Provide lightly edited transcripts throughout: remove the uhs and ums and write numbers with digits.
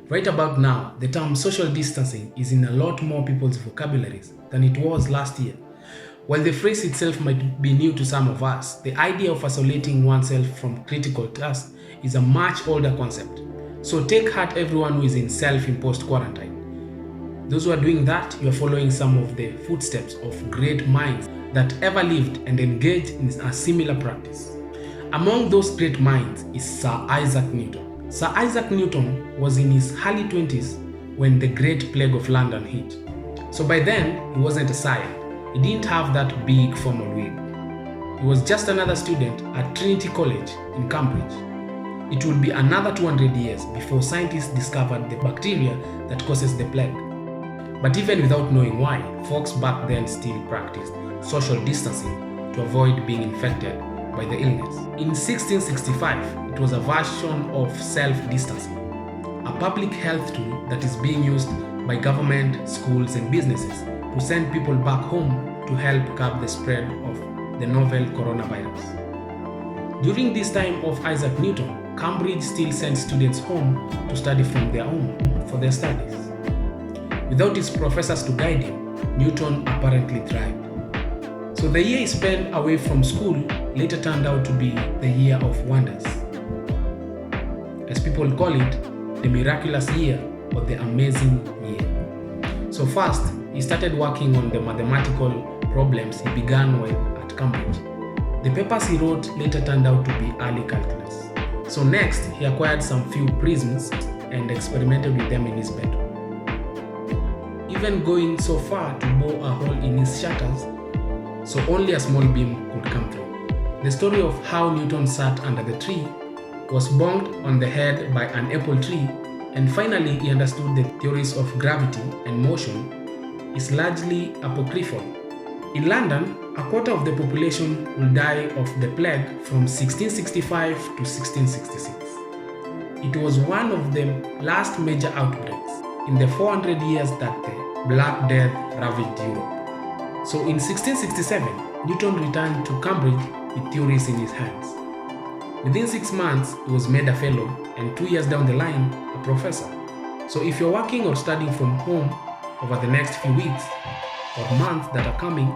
Right about now, the term social distancing is in a lot more people's vocabularies than it was last year. While the phrase itself might be new to some of us, the idea of isolating oneself from critical tasks is a much older concept. So take heart everyone who is in self-imposed quarantine. Those who are doing that, you are following some of the footsteps of great minds that ever lived and engaged in a similar practice. Among those great minds is Sir Isaac Newton. Sir Isaac Newton was in his early 20s when the Great Plague of London hit. So by then, he wasn't a scion. He didn't have that big formal wig. He was just another student at Trinity College in Cambridge. It would be another 200 years before scientists discovered the bacteria that causes the plague. But even without knowing why, folks back then still practiced social distancing to avoid being infected by the illness. In 1665, it was a version of self-distancing, a public health tool that is being used by government, schools, and businesses to send people back home to help curb the spread of the novel coronavirus. During this time of Isaac Newton, Cambridge still sent students home to study from their home for their studies. Without his professors to guide him, Newton apparently thrived. So the year he spent away from school later turned out to be the year of wonders. As people call it, the miraculous year or the amazing year. So first, he started working on the mathematical problems he began with at Cambridge. The papers he wrote later turned out to be early calculus. So next, he acquired some few prisms and experimented with them in his bedroom. Even going so far to bore a hole in his shutters so only a small beam could come through. The story of how Newton sat under the tree, was bonked on the head by an apple tree, and finally he understood the theories of gravity and motion is largely apocryphal. In London, a quarter of the population will die of the plague from 1665 to 1666. It was one of the last major outbreaks in the 400 years that the Black Death ravaged Europe. So in 1667, Newton returned to Cambridge with theories in his hands. Within 6 months, he was made a fellow, and 2 years down the line, a professor. So if you're working or studying from home over the next few weeks or months that are coming,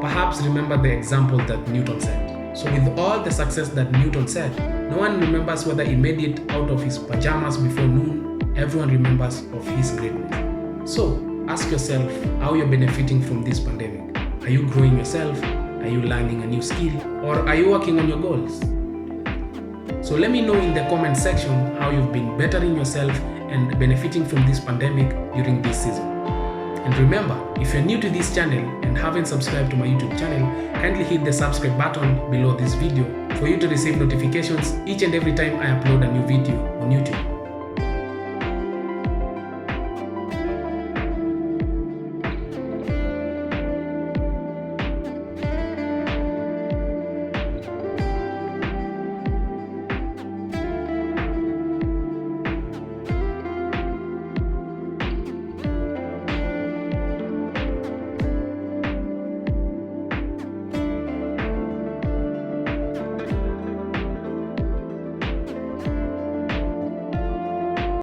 perhaps remember the example that Newton set. So with all the success that Newton set, no one remembers whether he made it out of his pajamas before noon. Everyone remembers of his greatness. So ask yourself how you're benefiting from this pandemic. Are you growing yourself? Are you learning a new skill? Or are you working on your goals? So let me know in the comment section how you've been bettering yourself and benefiting from this pandemic during this season. And remember, if you're new to this channel and haven't subscribed to my YouTube channel, kindly hit the subscribe button below this video for you to receive notifications each and every time I upload a new video on YouTube.